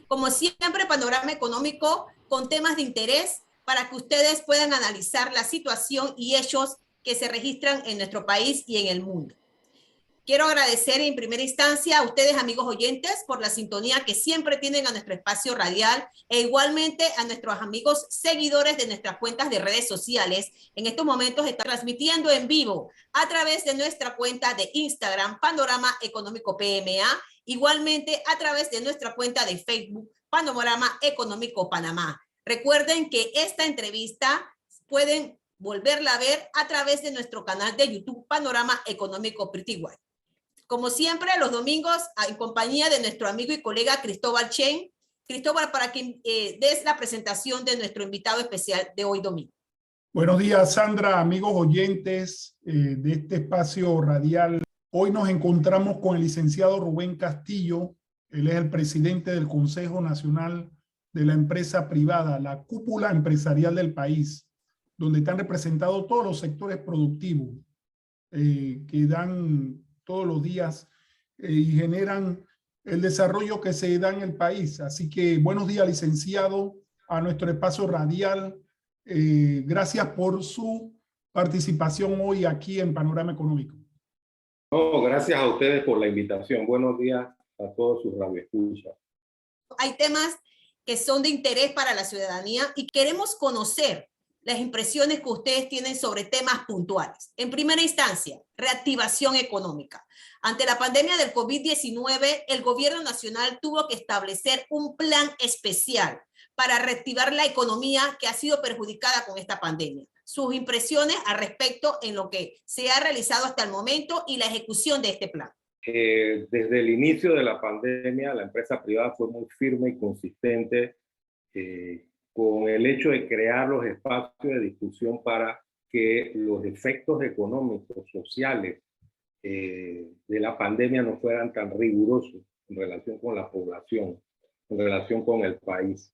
Como siempre, panorama económico con temas de interés para que ustedes puedan analizar la situación y hechos que se registran en nuestro país y en el mundo. Quiero agradecer en primera instancia a ustedes, amigos oyentes, por la sintonía que siempre tienen a nuestro espacio radial e igualmente a nuestros amigos seguidores de nuestras cuentas de redes sociales. En estos momentos está transmitiendo en vivo a través de nuestra cuenta de Instagram, Panorama Económico PMA, igualmente a través de nuestra cuenta de Facebook, Panorama Económico Panamá. Recuerden que esta entrevista pueden volverla a ver a través de nuestro canal de YouTube, Panorama Económico Pretty White. Como siempre, los domingos, en compañía de nuestro amigo y colega Cristóbal Chen. Cristóbal, para que des la presentación de nuestro invitado especial de hoy domingo. Buenos días, Sandra, amigos oyentes de este espacio radial. Hoy nos encontramos con el licenciado Rubén Castillo. Él es el presidente del Consejo Nacional de la Empresa Privada, la cúpula empresarial del país, donde están representados todos los sectores productivos que dan todos los días y generan el desarrollo que se da en el país. Así que buenos días, licenciado, a nuestro espacio radial. Gracias por su participación hoy aquí en Panorama Económico. Oh, gracias a ustedes por la invitación. Buenos días a todos sus radioescuchas. Hay temas que son de interés para la ciudadanía y queremos conocer las impresiones que ustedes tienen sobre temas puntuales. En primera instancia, reactivación económica. Ante la pandemia del COVID-19, el gobierno nacional tuvo que establecer un plan especial para reactivar la economía que ha sido perjudicada con esta pandemia. Sus impresiones al respecto en lo que se ha realizado hasta el momento y la ejecución de este plan. Desde el inicio de la pandemia, la empresa privada fue muy firme y consistente con el hecho de crear los espacios de discusión para que los efectos económicos, sociales de la pandemia no fueran tan rigurosos en relación con la población, en relación con el país.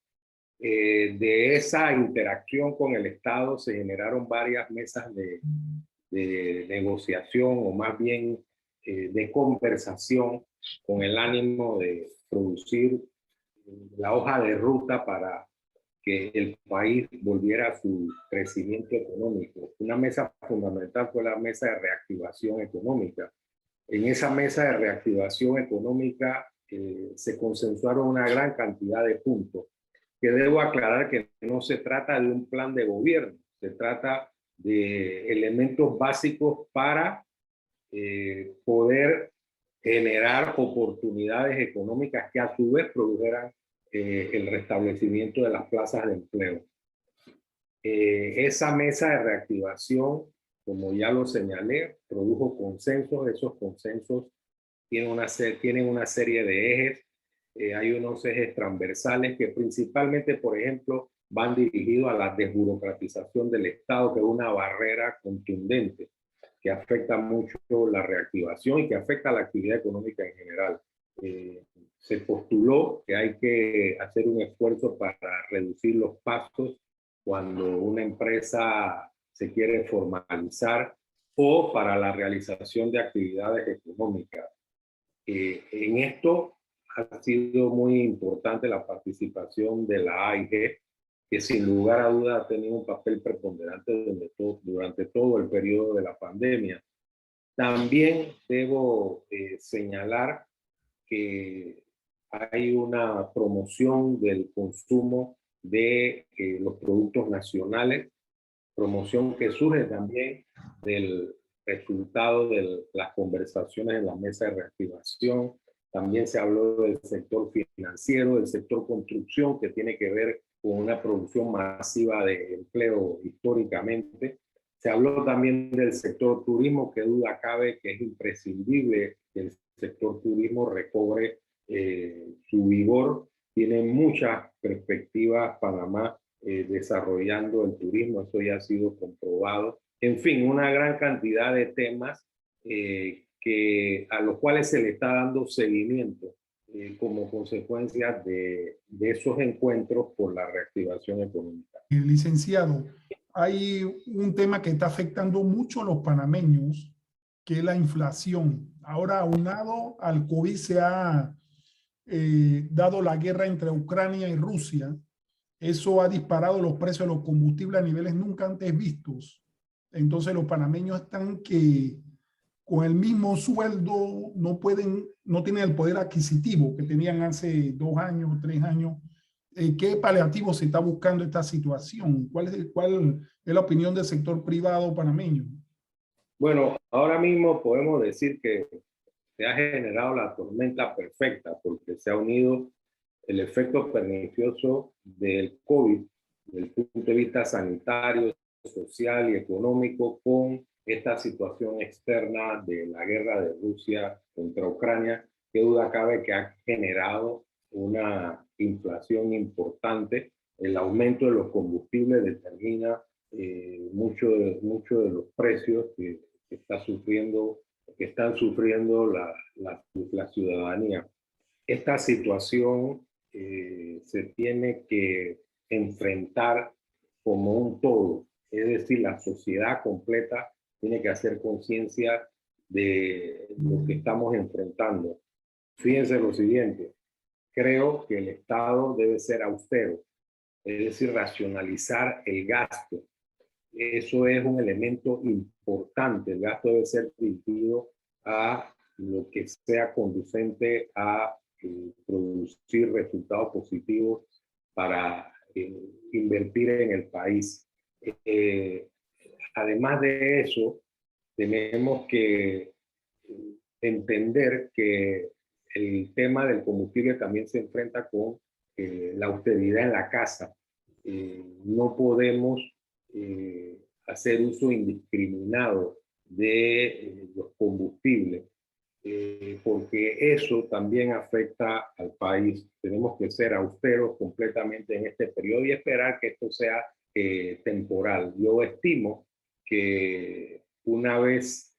De esa interacción con el Estado se generaron varias mesas de negociación o más bien de conversación con el ánimo de producir la hoja de ruta para que el país volviera a su crecimiento económico. Una mesa fundamental fue la mesa de reactivación económica. En esa mesa de reactivación económica se consensuaron una gran cantidad de puntos, que debo aclarar que no se trata de un plan de gobierno, se trata de elementos básicos para poder generar oportunidades económicas que a su vez produjeran el restablecimiento de las plazas de empleo. Esa mesa de reactivación, como ya lo señalé, produjo consensos. Esos consensos tienen una serie de ejes. Hay unos ejes transversales que principalmente, por ejemplo, van dirigidos a la desburocratización del Estado, que es una barrera contundente que afecta mucho la reactivación y que afecta a la actividad económica en general. Se postuló que hay que hacer un esfuerzo para reducir los pastos cuando una empresa se quiere formalizar o para la realización de actividades económicas. En esto ha sido muy importante la participación de la AIG, que sin lugar a duda ha tenido un papel preponderante durante todo el periodo de la pandemia. También debo señalar que hay una promoción del consumo de los productos nacionales, promoción que surge también del resultado de las conversaciones en la mesa de reactivación. También se habló del sector financiero, del sector construcción, que tiene que ver con una producción masiva de empleo históricamente. Se habló también del sector turismo, que duda cabe que es imprescindible que el sector turismo recobre su vigor. Tiene muchas perspectivas Panamá desarrollando el turismo, eso ya ha sido comprobado. En fin, una gran cantidad de temas a los cuales se le está dando seguimiento como consecuencia de esos encuentros por la reactivación económica. Licenciado, hay un tema que está afectando mucho a los panameños, que es la inflación. Ahora, aunado al COVID, se ha dado la guerra entre Ucrania y Rusia. Eso ha disparado los precios de los combustibles a niveles nunca antes vistos. Entonces los panameños están que con el mismo sueldo no tienen el poder adquisitivo que tenían hace 2 años, 3 años. ¿Qué paliativo se está buscando esta situación? ¿Cuál es la opinión del sector privado panameño? Bueno, ahora mismo podemos decir que se ha generado la tormenta perfecta porque se ha unido el efecto pernicioso del COVID desde el punto de vista sanitario, social y económico con esta situación externa de la guerra de Rusia contra Ucrania. Qué duda cabe que ha generado una inflación importante. El aumento de los combustibles determina mucho de los precios que están sufriendo la ciudadanía. Esta situación se tiene que enfrentar como un todo, es decir, la sociedad completa tiene que hacer conciencia de lo que estamos enfrentando. Fíjense lo siguiente, creo que el Estado debe ser austero, es decir, racionalizar el gasto. Eso es un elemento importante. El gasto debe ser dirigido a lo que sea conducente a producir resultados positivos para invertir en el país. Además de eso, tenemos que entender que el tema del combustible también se enfrenta con la austeridad en la casa. No podemos hacer uso indiscriminado de los combustibles, porque eso también afecta al país. Tenemos que ser austeros completamente en este periodo y esperar que esto sea temporal. Yo estimo que una vez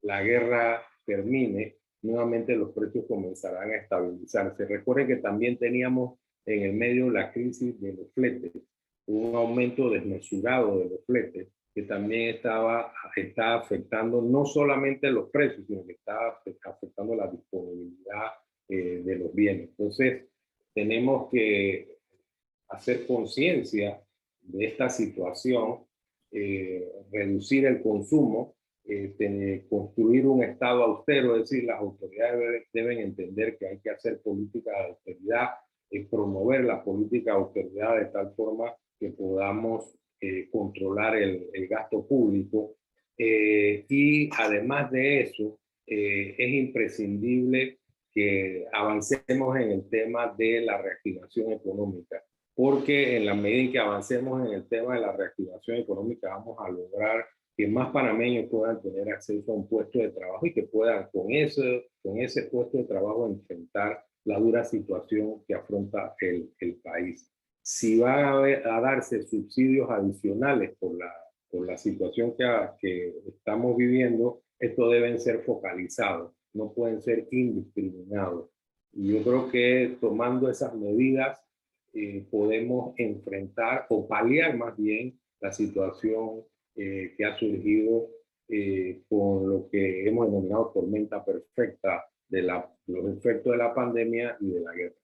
la guerra termine, nuevamente los precios comenzarán a estabilizarse. Recuerden que también teníamos en el medio la crisis de los fletes, un aumento desmesurado de los fletes que también está afectando no solamente los precios, sino que está afectando la disponibilidad de los bienes. Entonces, tenemos que hacer conciencia de esta situación, reducir el consumo, construir un Estado austero, es decir, las autoridades deben entender que hay que hacer política de austeridad, promover la política de austeridad de tal forma que podamos controlar el gasto público. Y además de eso, es imprescindible que avancemos en el tema de la reactivación económica, porque en la medida en que avancemos en el tema de la reactivación económica vamos a lograr que más panameños puedan tener acceso a un puesto de trabajo y que puedan con ese puesto de trabajo enfrentar la dura situación que afronta el país. Si van a darse subsidios adicionales por la situación que estamos viviendo, estos deben ser focalizados, no pueden ser indiscriminados. Y yo creo que tomando esas medidas podemos enfrentar o paliar más bien la situación que ha surgido con lo que hemos denominado tormenta perfecta de los efectos de la pandemia y de la guerra.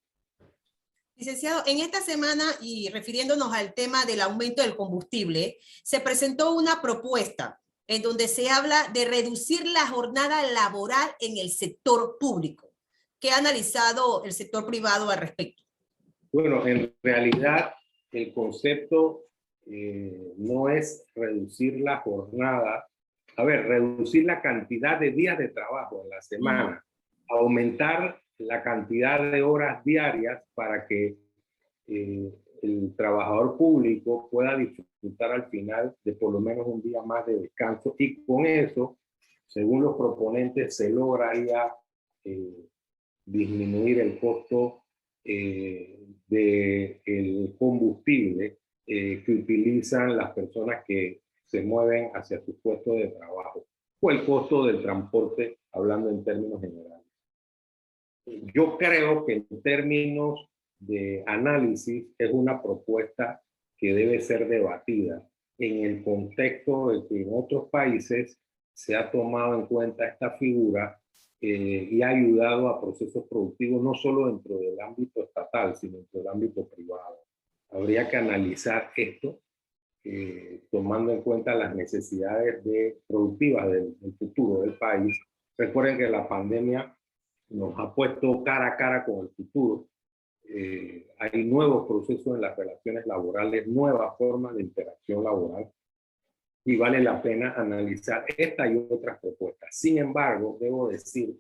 Licenciado, en esta semana, y refiriéndonos al tema del aumento del combustible, se presentó una propuesta en donde se habla de reducir la jornada laboral en el sector público. ¿Qué ha analizado el sector privado al respecto? Bueno, en realidad el concepto no es reducir la jornada, reducir la cantidad de días de trabajo en la semana, aumentar la cantidad de horas diarias para que el trabajador público pueda disfrutar al final de por lo menos un día más de descanso, y con eso, según los proponentes, se lograría disminuir el costo del combustible que utilizan las personas que se mueven hacia sus puestos de trabajo, o el costo del transporte, hablando en términos generales. Yo creo que en términos de análisis es una propuesta que debe ser debatida en el contexto de que en otros países se ha tomado en cuenta esta figura y ha ayudado a procesos productivos no solo dentro del ámbito estatal, sino dentro del ámbito privado. Habría que analizar esto tomando en cuenta las necesidades productivas del futuro del país. Recuerden que la pandemia nos ha puesto cara a cara con el futuro. Hay nuevos procesos en las relaciones laborales, nuevas formas de interacción laboral, y vale la pena analizar esta y otras propuestas. Sin embargo, debo decir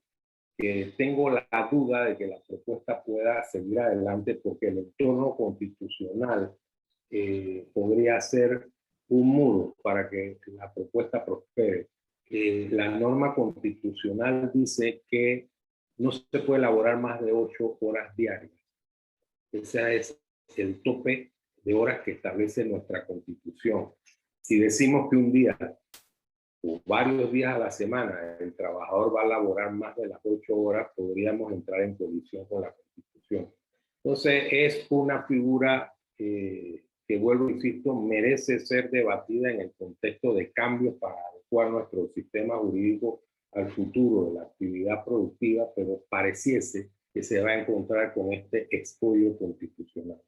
que tengo la duda de que la propuesta pueda seguir adelante porque el entorno constitucional podría ser un muro para que la propuesta prospere. La norma constitucional dice que no se puede elaborar más de 8 horas diarias. Ese es el tope de horas que establece nuestra Constitución. Si decimos que un día o varios días a la semana el trabajador va a laborar más de las 8 horas, podríamos entrar en colisión con la Constitución. Entonces es una figura que, vuelvo, insisto, merece ser debatida en el contexto de cambios para adecuar nuestro sistema jurídico al futuro de la actividad productiva, pero pareciese que se va a encontrar con este escollo constitucional.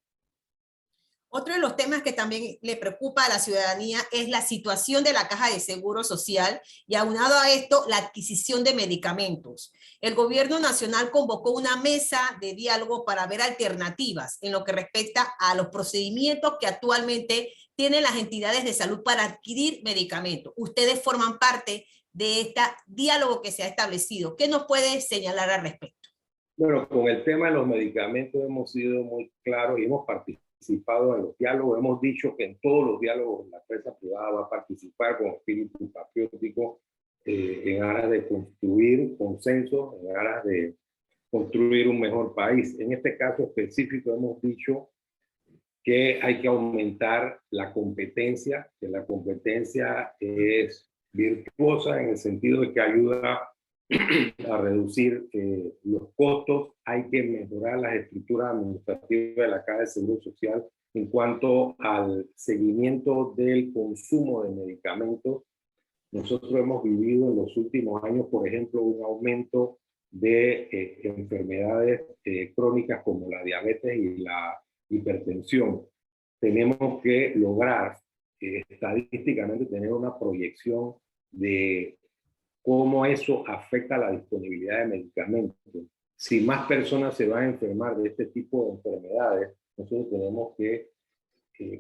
Otro de los temas que también le preocupa a la ciudadanía es la situación de la Caja de Seguro Social y aunado a esto, la adquisición de medicamentos. El gobierno nacional convocó una mesa de diálogo para ver alternativas en lo que respecta a los procedimientos que actualmente tienen las entidades de salud para adquirir medicamentos. Ustedes forman parte de este diálogo que se ha establecido. ¿Qué nos puede señalar al respecto? Bueno, con el tema de los medicamentos hemos sido muy claros y hemos participado en los diálogos. Hemos dicho que en todos los diálogos la empresa privada va a participar con espíritu patriótico en aras de construir consensos, en aras de construir un mejor país. En este caso específico hemos dicho que hay que aumentar la competencia, que la competencia es virtuosa en el sentido de que ayuda a reducir los costos. Hay que mejorar las estructuras administrativas de la Caja de Seguro Social en cuanto al seguimiento del consumo de medicamentos. Nosotros hemos vivido en los últimos años, por ejemplo, un aumento de enfermedades crónicas como la diabetes y la hipertensión. Tenemos que lograr estadísticamente tener una proyección de cómo eso afecta la disponibilidad de medicamentos. Si más personas se van a enfermar de este tipo de enfermedades, nosotros tenemos que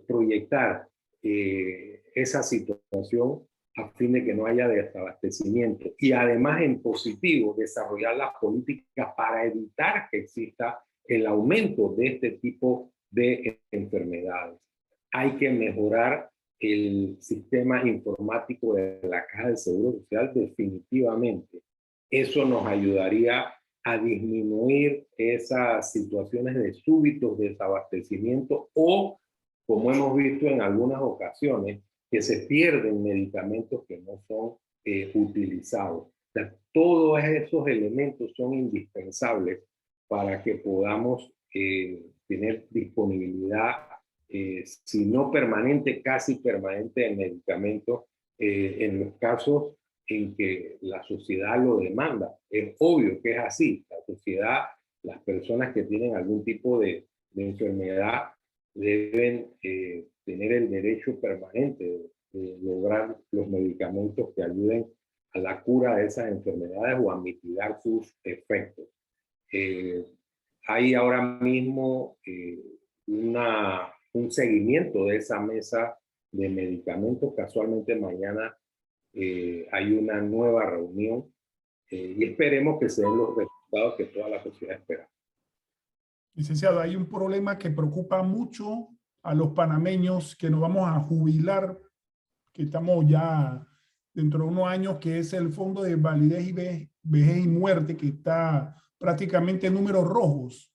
proyectar esa situación a fin de que no haya desabastecimiento. Y además, en positivo, desarrollar las políticas para evitar que exista el aumento de este tipo de enfermedades. Hay que mejorar el sistema informático de la Caja de Seguro Social definitivamente. Eso nos ayudaría a disminuir esas situaciones de súbitos desabastecimiento o, como hemos visto en algunas ocasiones, que se pierden medicamentos que no son utilizados. O sea, todos esos elementos son indispensables para que podamos tener disponibilidad, si no permanente, casi permanente de medicamentos en los casos en que la sociedad lo demanda. Es obvio que es así. La sociedad, las personas que tienen algún tipo de enfermedad deben tener el derecho permanente de lograr los medicamentos que ayuden a la cura de esas enfermedades o a mitigar sus efectos. Hay ahora mismo un seguimiento de esa mesa de medicamentos. Casualmente mañana hay una nueva reunión y esperemos que se den los resultados que toda la sociedad espera. Licenciado, hay un problema que preocupa mucho a los panameños que nos vamos a jubilar, que estamos ya dentro de unos años, que es el Fondo de Validez y Vejez y Muerte, que está prácticamente en números rojos.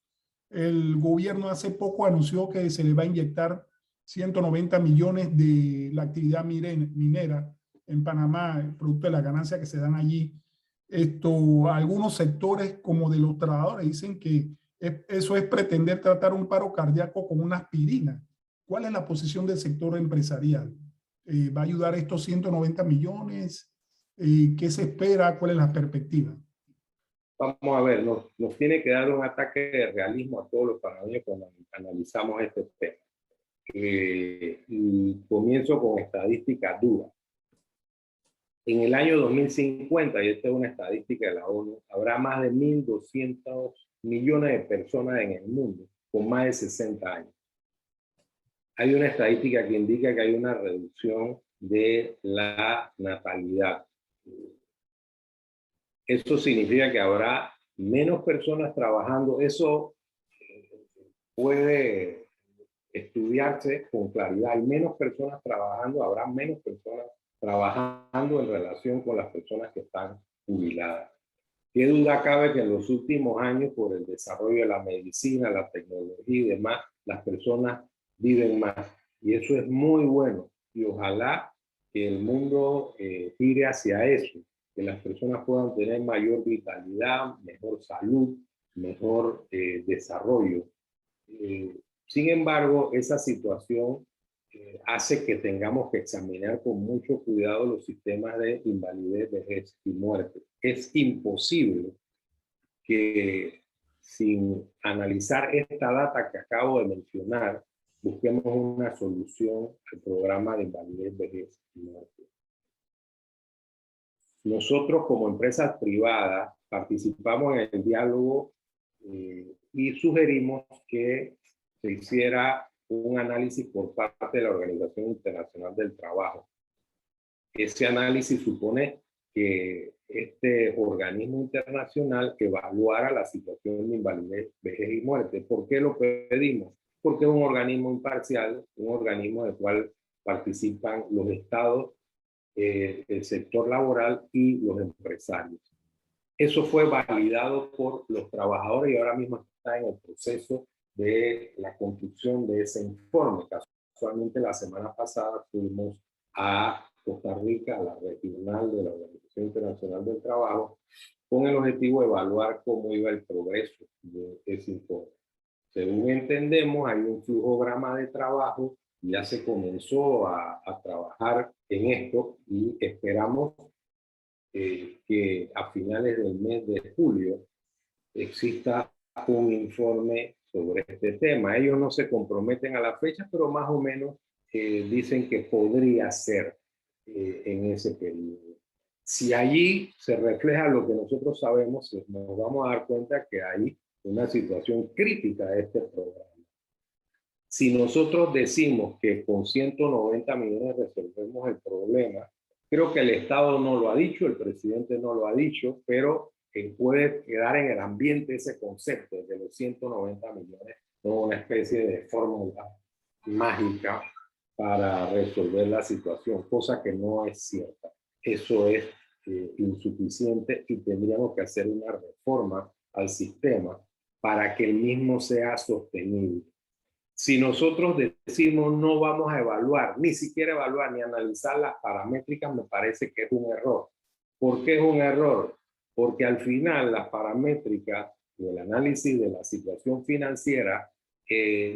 El gobierno hace poco anunció que se le va a inyectar 190 millones de la actividad minera en Panamá, producto de la ganancia que se dan allí. Algunos sectores como de los trabajadores dicen que eso es pretender tratar un paro cardíaco con una aspirina. ¿Cuál es la posición del sector empresarial? ¿Va a ayudar estos 190 millones? ¿Qué se espera? ¿Cuál es la perspectiva? vamos a ver, nos tiene que dar un ataque de realismo a todos los panameños cuando analizamos este tema. Y comienzo con estadísticas duras. En el año 2050, y esta es una estadística de la ONU, habrá más de 1.200 millones de personas en el mundo con más de 60 años. Hay una estadística que indica que hay una reducción de la natalidad. Eso significa que habrá menos personas trabajando. Eso puede estudiarse con claridad. Hay menos personas trabajando, habrá menos personas trabajando en relación con las personas que están jubiladas. Qué duda cabe que en los últimos años, por el desarrollo de la medicina, la tecnología y demás, las personas viven más. Y eso es muy bueno. Y ojalá que el mundo gire hacia eso, que las personas puedan tener mayor vitalidad, mejor salud, mejor desarrollo. Sin embargo, esa situación hace que tengamos que examinar con mucho cuidado los sistemas de invalidez, vejez y muerte. Es imposible que sin analizar esta data que acabo de mencionar, busquemos una solución al programa de invalidez, vejez y muerte. Nosotros como empresas privadas participamos en el diálogo y sugerimos que se hiciera un análisis por parte de la Organización Internacional del Trabajo. Ese análisis supone que este organismo internacional evaluara la situación de invalidez, vejez y muerte. ¿Por qué lo pedimos? Porque es un organismo imparcial, un organismo del cual participan los estados, el sector laboral y los empresarios. Eso fue validado por los trabajadores y ahora mismo está en el proceso de la construcción de ese informe. Casualmente la semana pasada fuimos a Costa Rica, a la regional de la Organización Internacional del Trabajo, con el objetivo de evaluar cómo iba el progreso de ese informe. Según entendemos, hay un flujograma de trabajo, ya se comenzó a trabajar en esto y esperamos que a finales del mes de julio exista un informe sobre este tema. Ellos no se comprometen a la fecha, pero más o menos dicen que podría ser en ese periodo. Si allí se refleja lo que nosotros sabemos, nos vamos a dar cuenta que hay una situación crítica de este programa. Si nosotros decimos que con 190 millones resolvemos el problema, creo que el Estado no lo ha dicho, el presidente no lo ha dicho, pero puede quedar en el ambiente ese concepto de los 190 millones como una especie de fórmula mágica para resolver la situación, cosa que no es cierta. Eso es insuficiente y tendríamos que hacer una reforma al sistema para que el mismo sea sostenible. Si nosotros decimos no vamos a evaluar, ni siquiera evaluar ni analizar las paramétricas, me parece que es un error. ¿Por qué es un error? Porque al final las paramétricas y el análisis de la situación financiera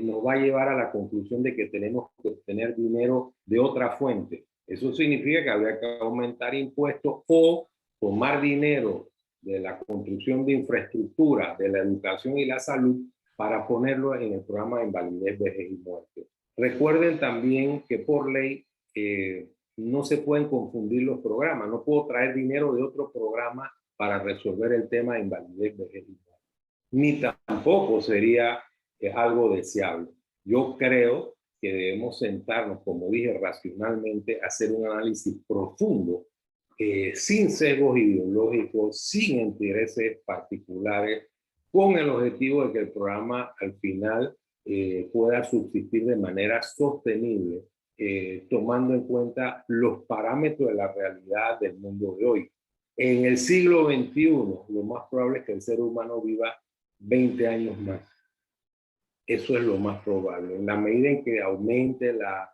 nos va a llevar a la conclusión de que tenemos que obtener dinero de otra fuente. Eso significa que habría que aumentar impuestos o tomar dinero de la construcción de infraestructura, de la educación y la salud, para ponerlo en el programa de invalidez, vejez y muerte. Recuerden también que por ley no se pueden confundir los programas. No puedo traer dinero de otro programa para resolver el tema de invalidez, vejez y muerte. Ni tampoco sería algo deseable. Yo creo que debemos sentarnos, como dije, racionalmente, hacer un análisis profundo, sin sesgos ideológicos, sin intereses particulares, con el objetivo de que el programa al final pueda subsistir de manera sostenible, tomando en cuenta los parámetros de la realidad del mundo de hoy. En el siglo XXI, lo más probable es que el ser humano viva 20 años más. Eso es lo más probable. En la medida en que aumente la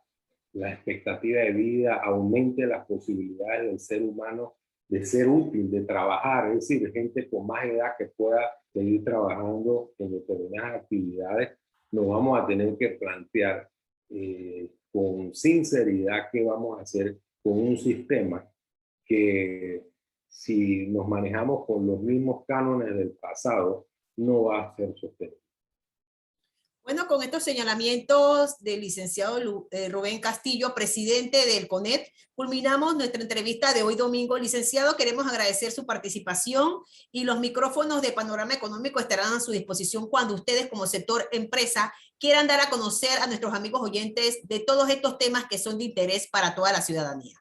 expectativa de vida, aumente las posibilidades del ser humano de ser útil, de trabajar, es decir, gente con más edad que pueda seguir trabajando en determinadas actividades, nos vamos a tener que plantear con sinceridad qué vamos a hacer con un sistema que si nos manejamos con los mismos cánones del pasado, no va a ser sostenible. Bueno, con estos señalamientos del licenciado Rubén Castillo, presidente del CONET, culminamos nuestra entrevista de hoy domingo. Licenciado, queremos agradecer su participación y los micrófonos de Panorama Económico estarán a su disposición cuando ustedes como sector empresa quieran dar a conocer a nuestros amigos oyentes de todos estos temas que son de interés para toda la ciudadanía.